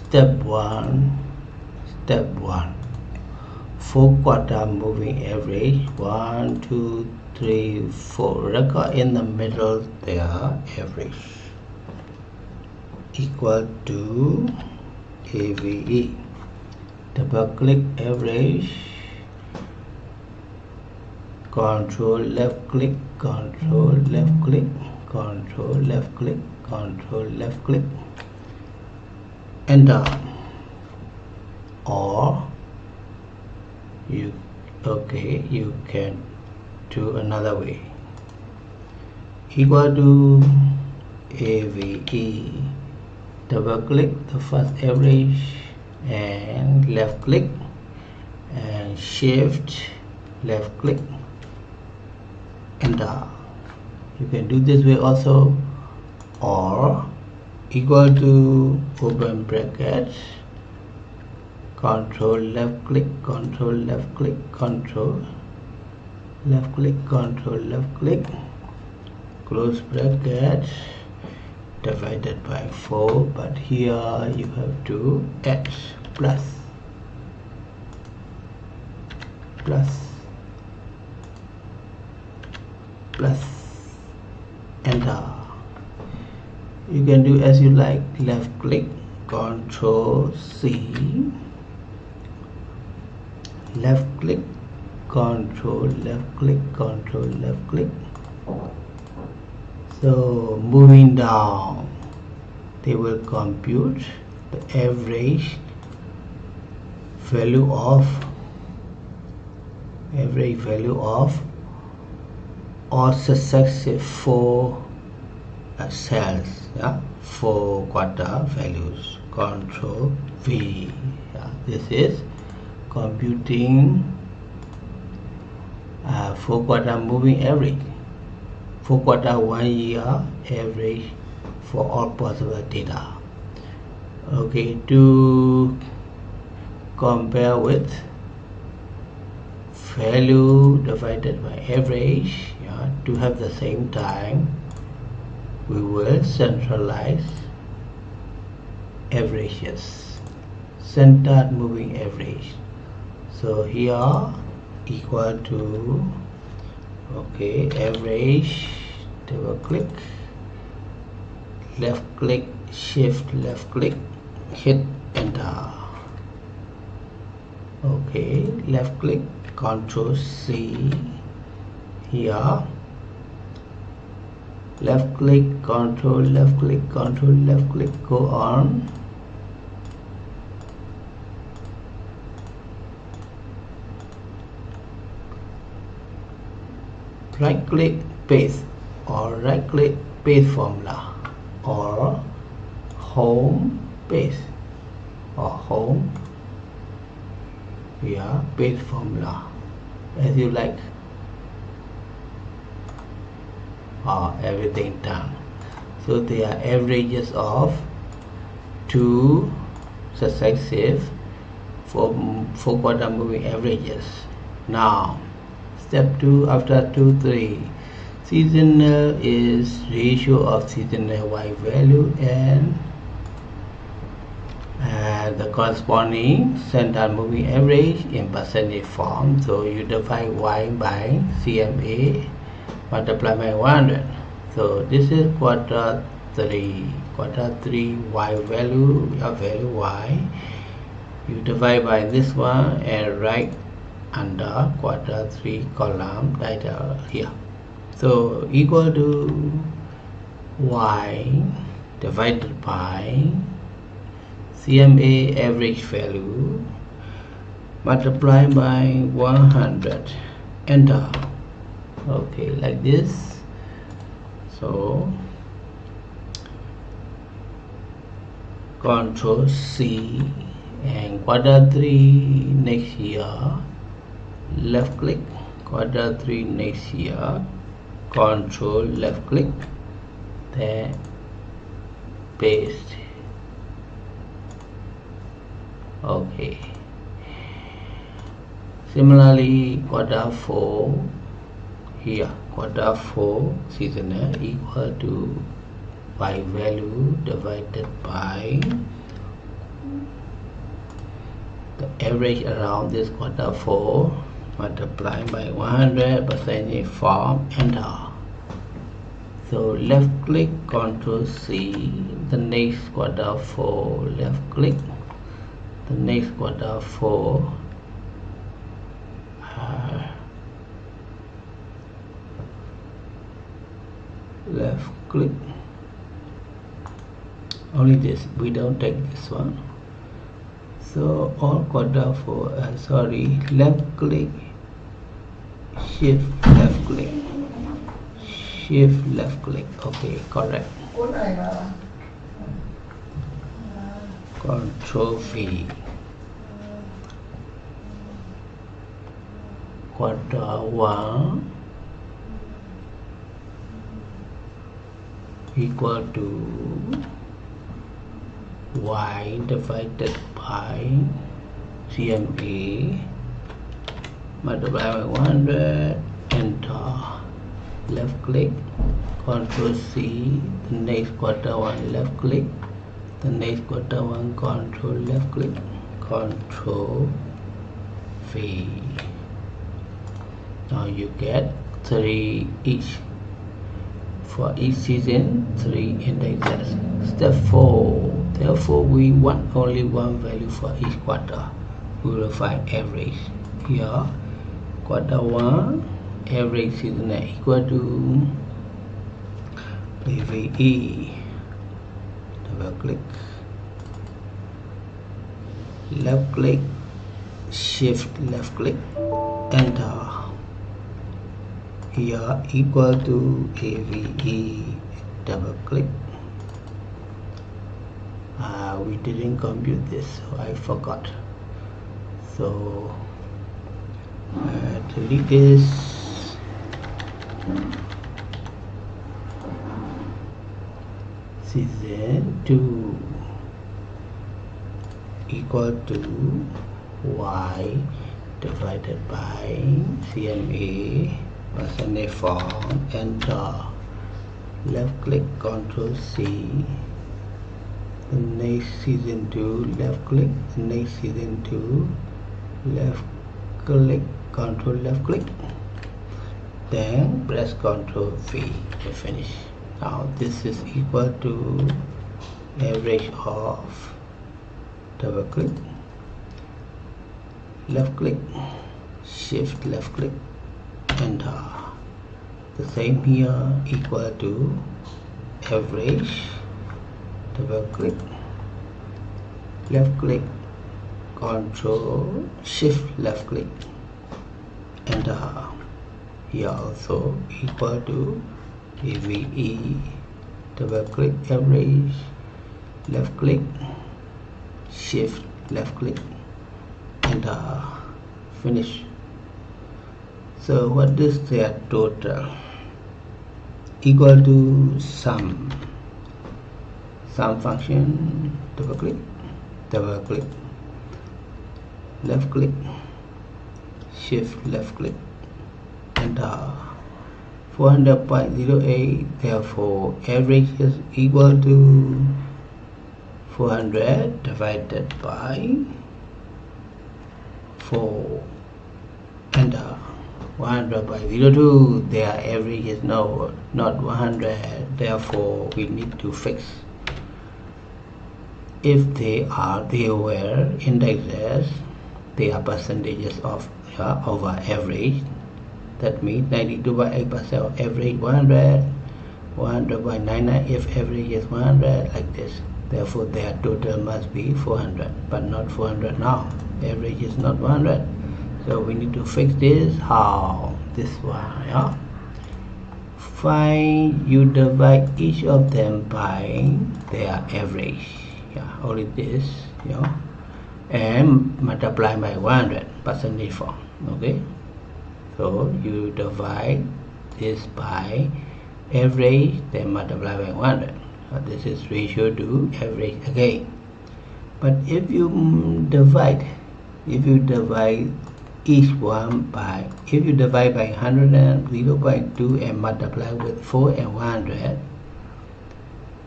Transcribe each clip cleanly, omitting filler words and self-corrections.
step 1 4 quarter moving average 1 2 3 4 record in the middle there average equal to AVE. Double click average, control left click, control left click, control left click, control left click, enter. Or you can do another way, equal to AVE. Double click the first average and left click and shift left click, enter. You can do this way also, or equal to open bracket, control left click, control left click, control left click, control left click, close bracket, divided by 4, but here you have to add plus, enter. You can do as you like, left click, control C, left click, control left click, control left click. So moving down, they will compute the average value of all successive 4 cells, 4 quarter values. Control V. This is computing 4 quarter moving average, 4 quarter 1 year average for all possible data. Okay, to compare with value divided by average, to have the same time, we will centralize averages, centered moving average. So here equal to average, double click, left click, shift left click, hit enter. Left click, control C, here left click, control left click, control left click, go on. Right click paste, or right click paste formula, or home paste, or home paste formula, as you like. Everything done. So they are averages of 2 successive 4 quarter moving averages. Now step 2, after 2 3, seasonal is ratio of seasonal Y value and the corresponding centered moving average in percentage form. So you divide Y by CMA multiply by 100. So this is quarter 3 Y value, value Y. You divide by this one and write under quarter 3 column title here. So equal to Y divided by CMA average value multiply by 100, enter. Like this. So control C, and quarter 3 next year, left click, quarter 3 next year, control left click, then paste. Similarly, quarter 4 here, quarter 4 seasonal equal to Y value divided by The average around this quarter 4 multiply by 100 percentage form, enter. So left click, Ctrl C, the next quarter 4, left click, the next quarter 4, left click, only this, we don't take this one. So all quarter 4, sorry, left click, shift left click, shift left click, okay, correct. Control V, quarter 1 equal to y divided by CMA multiply by 100, enter. Left click, Ctrl C, the next quarter 1, left click, the next quarter 1, Control left click, Control V. Now you get 3 each. For each season, 3 indexes. Step 4. Therefore, we want only one value for each quarter. We will find average. Here, quarter 1, average season equal to PVE. Double click, left click, shift left click, enter. Here equal to AVE, double click. We didn't compute this, so I forgot. So delete this. Season 2 equal to y divided by CMA percentage form, enter. Left click, Ctrl C, the next season 2, left click, the next season 2, left click, Ctrl left click, then press Ctrl V to finish. Now this is equal to average of, double click, left click, shift left click, enter. The same here, equal to average, double click, left click, Control shift left click, enter. Here also equal to AVE, double click, average, left click, shift left click, enter. Finish. So what is their total? Equal to sum function, double click, left click, shift left click, enter. 400.08, therefore average is equal to 400 divided by 4, enter. 100 by 02, their average is not 100, therefore we need to fix. If they were indexes, they are percentages of over average. That means 92 by 8% of average 100, 100 by 99 if average is 100, like this. Therefore their total must be 400, but not 400 now. Average is not 100. So we need to fix this. How? This one, Find, you divide each of them by their average. Only this, and multiply by 100 percentage form. Okay. So you divide this by average, then multiply by 100. This is ratio to average again. But if you divide each one by, if you divide by 100 and 0.2 and multiply with 4 and 100,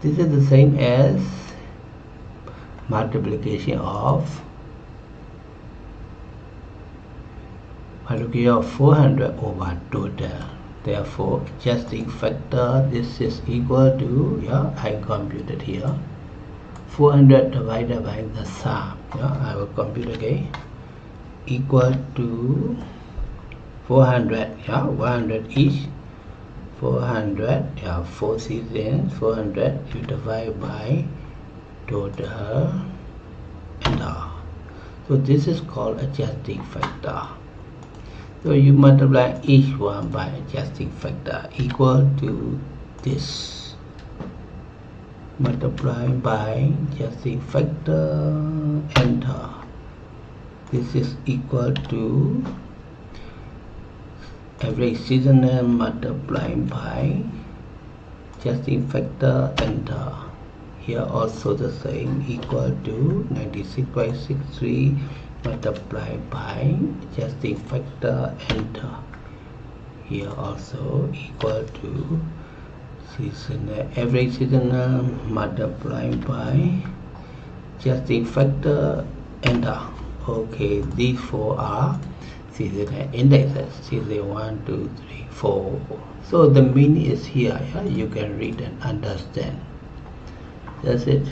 this is the same as multiplication of 400 over total. Therefore, adjusting factor, this is equal to, I computed here, 400 divided by the sum. I will compute again, equal to 400, 100 each, 400, 4 seasons, 400 you divide by total, and so this is called adjusting factor. So you multiply each one by adjusting factor equal to this. Multiply by adjusting factor, enter. This is equal to average seasonal multiplying by adjusting factor, enter. Here also the same, equal to 96.63 multiplied by adjusting factor, enter. Here also equal to seasonal, average seasonal multiplied by adjusting factor, enter. Okay, these four are seasonal indexes, season 1, 2, 3, 4. So the meaning is here, you can read and understand. That's it.